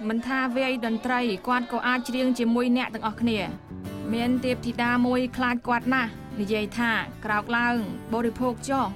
មិនថាវាយតន្ត្រីគាត់ក៏អាចច្រៀងជាមួយអ្នកទាំងអស់គ្នាមានទេពធីតាមួយខ្លាចគាត់ណាស់និយាយថាក្រោកឡើងបរិភោគចុះ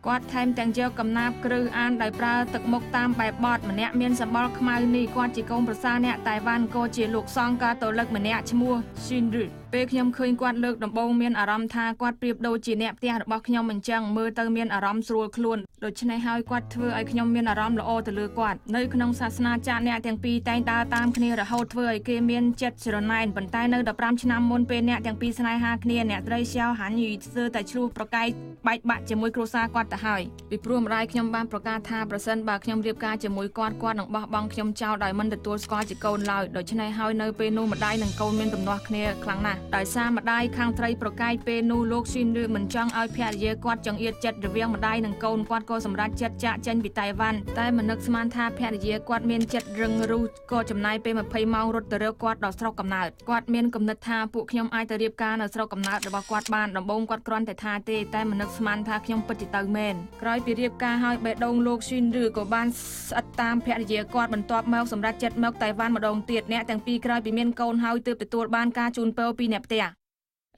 គាត់ថែមទាំងយកកំណាព្យគ្រឹះអានដោយប្រើទឹកមុខតាមបែបបទម្នាក់មានសម្បុរខ្មៅនេះគាត់ជាកូនប្រសារអ្នកតៃវ៉ាន់ក៏ជាលោកសង្ឃកាតូលិកម្នាក់ឈ្មោះ Shinru ពេលខ្ញុំឃើញគាត់លើកដំបូងមានអារម្មណ៍ថាគាត់ប្រៀបដូចជាអ្នកផ្ទះរបស់ខ្ញុំអញ្ចឹងមើលទៅមានអារម្មណ៍ស្រួលខ្លួនដូច្នេះហើយគាត់ធ្វើឲ្យខ្ញុំមានអារម្មណ៍ល្អទៅលើគាត់នៅក្នុងសាសនាចាស់អ្នកទាំងពីរតែងដើរតាមគ្នារហូតធ្វើឲ្យគេមានចិត្តច្រណែនប៉ុន្តែនៅ15ឆ្នាំមុនពេលអ្នកទាំងពីរស្នេហាគ្នាអ្នកត្រីសៀវហាន់យីធ្វើតែឆ្លោះប្រកែកបែកបាក់ជាមួយគ្រួសារគាត់ទៅហើយពីព្រោះម្ដាយខ្ញុំបានប្រកាសថាប្រសិនបើខ្ញុំរៀបការជាមួយគាត់នឹងបោះបង់ខ្ញុំចោលដោយមិនទទួលស្គាល់ជាកូនឡើយដូច្នេះហើយនៅពេលនោះម្ដាយនិងកូនមានទំនាស់គ្នាខ្លាំងណាស់ដោយសារម្ដាយខាងត្រីប្រកែកពេលនោះលោកស៊ីនឬមិនចង់ឲ្យភរិយាគាត់ចង្អៀតចិត្តរវាងម្ដាយនិងកូនគាត់ក៏សម្រេចចិត្តចាកចេញពីតៃវ៉ាន់តែមិននឹកស្មានថាភរិយាគាត់មានចិត្តរឹងរូសក៏ចំណាយពេល20ម៉ោងរត់ទៅរកគាត់ដល់ស្រុកកំណើតគាត់មានគំនិតថាពួកខ្ញុំអាចទៅរៀបការនៅស្រុកកំណើតរបស់គាត់បានដំបូងគាត់គ្រាន់តែថាទេតែមិននឹកស្មានថាខ្ញុំពិតជាទៅមែនក្រោយពីរៀបការហើយបេះដូងលោកស៊ីនឬក៏បានស្អិតតាមភរិយាគាត់បន្ទាប់មកសម្រាប់ចិត្តមកតៃវ៉ាន់ម្ដងទៀតអ្នកទាំងពីរក្រោយពីមានកូនហើយទើបទទួលបានការជូនពរពីអ្នកផ្ទះ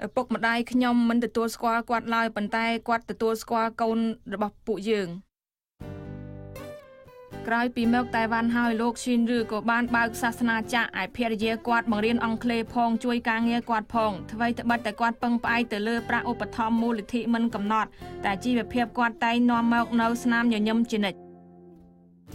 ឪពុកម្ដាយខ្ញុំមិនទទួលស្គាល់គាត់ឡើយប៉ុន្តែគាត់ទទួលស្គាល់កូនរបស់ពួកយើងក្រោយពីមកតៃវ៉ាន់ហើយលោកស៊ីនឬក៏បានបើកសាសនាចាស់ឯភរិយាគាត់បង្រៀនអង់គ្លេសផងជួយការងារគាត់ផងអ្វីត្បិតតែគាត់ពឹងផ្អែកទៅលើប្រាក់ឧបត្ថម្ភមូលនិធិមិនកំណត់តែជីវភាពគាត់តែងនាំមកនៅស្នាមញញឹមជានិច្ច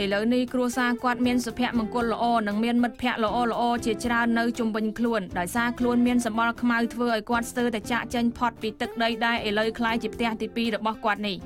ឥឡូវនេះគ្រួសារគាត់មានសុភមង្គលល្អនិងមានមិត្តភ័ក្តិល្អជាច្រើននៅជុំវិញខ្លួនដោយសារខ្លួនមានសម្បុរខ្មៅធ្វើឲ្យគាត់ស្ទើរតែចាក់ចេញផុតពីទឹកដីដែលឥឡូវคล้ายជាផ្ទះទី2របស់គាត់នេះ